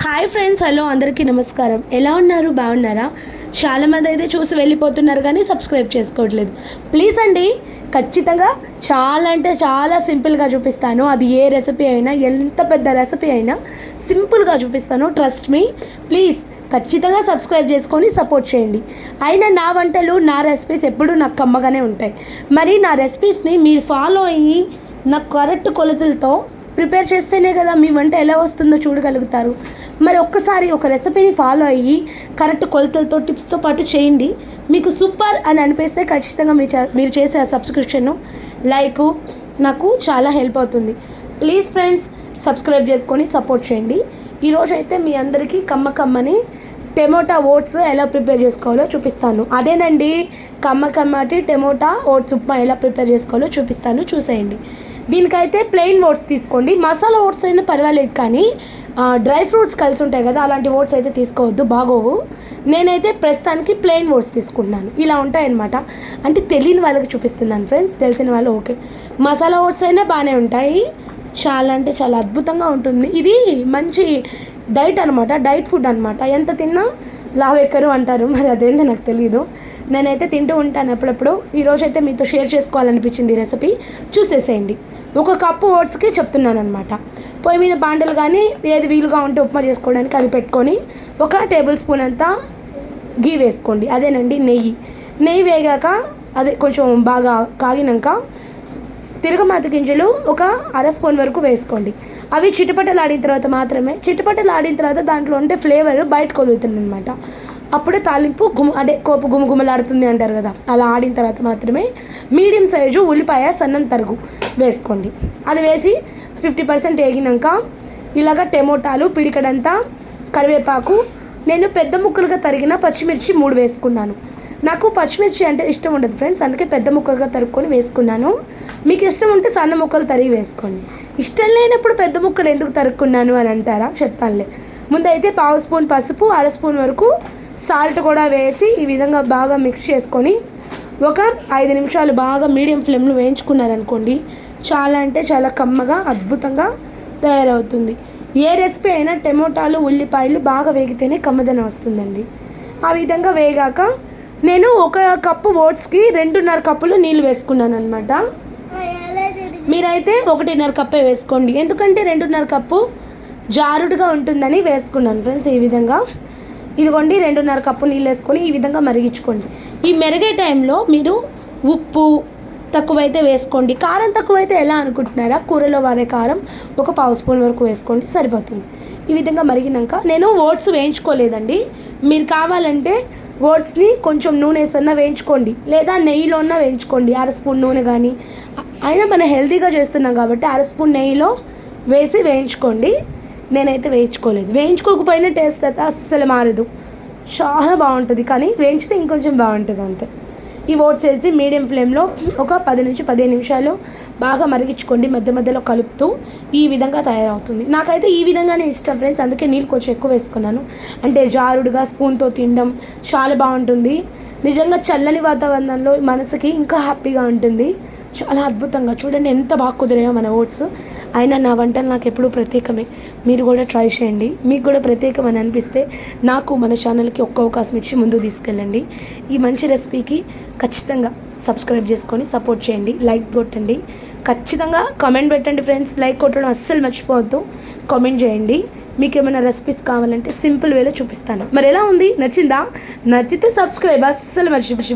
Hi friends, hello అందరికీ నమస్కారం. ఎలా ఉన్నారు? బాగున్నారా? చాలామంది అయితే చూసి వెళ్ళిపోతున్నారు కానీ సబ్స్క్రైబ్ చేసుకోవట్లేదు. ప్లీజ్ అండి, ఖచ్చితంగా చాలా అంటే చాలా సింపుల్గా చూపిస్తాను. అది ఏ రెసిపీ అయినా, ఎంత పెద్ద రెసిపీ అయినా సింపుల్గా చూపిస్తాను. ట్రస్ట్ మీ, ప్లీజ్ ఖచ్చితంగా సబ్స్క్రైబ్ చేసుకొని సపోర్ట్ చేయండి. అయినా నా వంటలు, నా రెసిపీస్ ఎప్పుడూ నాకు కమ్మగానే ఉంటాయి. మరి నా రెసిపీస్ని మీరు ఫాలో అయ్యి నాకు కరెక్ట్ కొలతలతో ప్రిపేర్ చేస్తేనే కదా మీ వంట ఎలా వస్తుందో చూడగలుగుతారు. మరి ఒక్కసారి ఒక రెసిపీని ఫాలో అయ్యి కరెక్ట్ కొలతలతో టిప్స్తో పాటు చేయండి. మీకు సూపర్ అని అనిపిస్తే ఖచ్చితంగా మీరు చేసే సబ్స్క్రిప్షన్ లైక్ నాకు చాలా హెల్ప్ అవుతుంది. ప్లీజ్ ఫ్రెండ్స్, సబ్స్క్రైబ్ చేసుకొని సపోర్ట్ చేయండి. ఈరోజు అయితే మీ అందరికీ కమ్మని టమోటా ఓట్స్ ఎలా ప్రిపేర్ చేసుకోవాలో చూపిస్తాను. అదేనండి, కమ్మటి టమోటా ఓట్స్ ఉప్మా ఎలా ప్రిపేర్ చేసుకోవాలో చూపిస్తాను, చూసేయండి. దీనికైతే ప్లెయిన్ ఓట్స్ తీసుకోండి. మసాలా ఓట్స్ అయినా పర్వాలేదు, కానీ డ్రై ఫ్రూట్స్ కలిసి ఉంటాయి కదా, అలాంటి ఓట్స్ అయితే తీసుకోవద్దు, బాగోవు. నేనైతే ప్రస్తుతానికి ప్లెయిన్ ఓట్స్ తీసుకుంటున్నాను. ఇలా ఉంటాయన్నమాట. అంటే తెలియని వాళ్ళకి చూపిస్తున్నాను ఫ్రెండ్స్, తెలిసిన వాళ్ళు ఓకే. మసాలా ఓట్స్ అయినా బాగానే ఉంటాయి. చాలా అంటే చాలా అద్భుతంగా ఉంటుంది. ఇది మంచి డైట్ అనమాట, డైట్ ఫుడ్ అనమాట. ఎంత తిన్నా లావెక్కరు అంటారు, మరి అదేందో నాకు తెలియదు. నేనైతే తింటూ ఉంటాను అప్పుడప్పుడు. ఈరోజు అయితే మీతో షేర్ చేసుకోవాలనిపించింది రెసిపీ, చూసేసేయండి. 1 కప్పు ఓట్స్కి చెప్తున్నాను అనమాట. పొయ్యి మీద బాండలు కానీ ఏది వీలుగా ఉంటే ఉప్మా చేసుకోవడానికి అది పెట్టుకొని 1 టేబుల్ స్పూన్ అంతా గీ వేసుకోండి. అదేనండి నెయ్యి వేగాక అదే కొంచెం బాగా కాగినాక తిరగమాత గింజలు 1/2 స్పూన్ వరకు వేసుకోండి. అవి చిటపటలాడిన తర్వాత దాంట్లో ఉండే ఫ్లేవర్ బయటకు వదులుతుంది అనమాట. అప్పుడే తాలింపు కోపు గుమగుమలాడుతుంది అంటారు కదా, అలా ఆడిన తర్వాత మాత్రమే మీడియం సైజు ఉల్లిపాయ సన్నం తరుగు వేసుకోండి. అది వేసి 50% వేగినాక ఇలాగ టమోటాలు పిడికడంతా, కరివేపాకు, నేను పెద్ద ముక్కలుగా తరిగిన పచ్చిమిర్చి 3 వేసుకున్నాను. నాకు పచ్చిమిర్చి అంటే ఇష్టం ఉండదు ఫ్రెండ్స్, అందుకే పెద్ద ముక్కలుగా తరుక్కొని వేసుకున్నాను. మీకు ఇష్టం ఉంటే సన్న ముక్కలు తరిగి వేసుకోండి. ఇష్టం లేనప్పుడు పెద్ద ముక్కలు ఎందుకు తరుక్కున్నాను అని అంటారా, చెప్తానులే. ముందైతే 1/2 స్పూన్ పసుపు, 1/2 స్పూన్ వరకు సాల్ట్ కూడా వేసి ఈ విధంగా బాగా మిక్స్ చేసుకొని 5 నిమిషాలు బాగా మీడియం ఫ్లేమ్లో వేయించుకున్నారనుకోండి, చాలా అంటే చాలా కమ్మగా అద్భుతంగా తయారవుతుంది. ఏ రెసిపీ అయినా టమోటాలు, ఉల్లిపాయలు బాగా వేగితేనే కమ్మదనం వస్తుందండి. ఆ విధంగా వేగాక నేను 1 కప్పు ఓట్స్కి 2.5 కప్పులు నీళ్ళు వేసుకున్నాను అనమాట. మీరైతే 1.5 కప్పే వేసుకోండి, ఎందుకంటే 2.5 కప్పు జారుడుగా ఉంటుందని వేసుకున్నాను ఫ్రెండ్స్. ఈ విధంగా ఇదిగోండి 2.5 కప్పు నీళ్ళు వేసుకొని ఈ విధంగా మరిగించుకోండి. ఈ మెరిగే టైంలో మీరు ఉప్పు తక్కువైతే వేసుకోండి. కారం తక్కువైతే ఎలా అనుకుంటున్నారా, కూరలో వాడే కారం 1/2 స్పూన్ వరకు వేసుకోండి, సరిపోతుంది. ఈ విధంగా మరిగినాక నేను ఓట్స్ వేయించుకోలేదండి. మీరు కావాలంటే ఓట్స్ని కొంచెం నూనె వేసన్నా వేయించుకోండి, లేదా నెయ్యిలోన్నా వేయించుకోండి. 1/2 స్పూన్ నూనె కానీ, అయినా మనం హెల్తీగా చేస్తున్నాం కాబట్టి 1/2 స్పూన్ నెయ్యిలో వేసి వేయించుకోండి. నేనైతే వేయించుకోలేదు. వేయించుకోకపోయినా టేస్ట్ అయితే అస్సలు మారదు, చాలా బాగుంటుంది. కానీ వేయించితే ఇంకొంచెం బాగుంటుంది అంతే. ఈ ఓట్స్ వేసి మీడియం ఫ్లేమ్లో 10 నుంచి 15 నిమిషాలు బాగా మరిగించుకోండి, మధ్య మధ్యలో కలుపుతూ. ఈ విధంగా తయారవుతుంది. నాకైతే ఈ విధంగానే ఇష్టం ఫ్రెండ్స్, అందుకే నీళ్ళు కొంచెం ఎక్కువ వేసుకున్నాను. అంటే జారుడుగా స్పూన్తో తినడం చాలా బాగుంటుంది. నిజంగా చల్లని వాతావరణంలో మనసుకి ఇంకా హ్యాపీగా ఉంటుంది. చాలా అద్భుతంగా చూడండి ఎంత బాగా కుదిరాయో మన ఓట్స్. అయినా నా వంటలు నాకు ఎప్పుడూ ప్రత్యేకమే, మీరు కూడా ట్రై చేయండి. మీకు కూడా ప్రత్యేకమని అనిపిస్తే నాకు మన ఛానల్కి ఒక్క అవకాశం ఇచ్చి ముందుకు తీసుకెళ్ళండి. ఈ మంచి రెసిపీకి ఖచ్చితంగా సబ్స్క్రైబ్ చేసుకొని సపోర్ట్ చేయండి, లైక్ కొట్టండి, ఖచ్చితంగా కామెంట్ పెట్టండి ఫ్రెండ్స్. లైక్ కొట్టడం అస్సలు మర్చిపోవద్దు, కామెంట్ చేయండి. మీకు ఏమైనా రెసిపీస్ కావాలంటే సింపుల్ వేలో చూపిస్తాను. మరి ఎలా ఉంది, నచ్చిందా? నచ్చితే సబ్స్క్రైబ్ అస్సలు మర్చిపోయి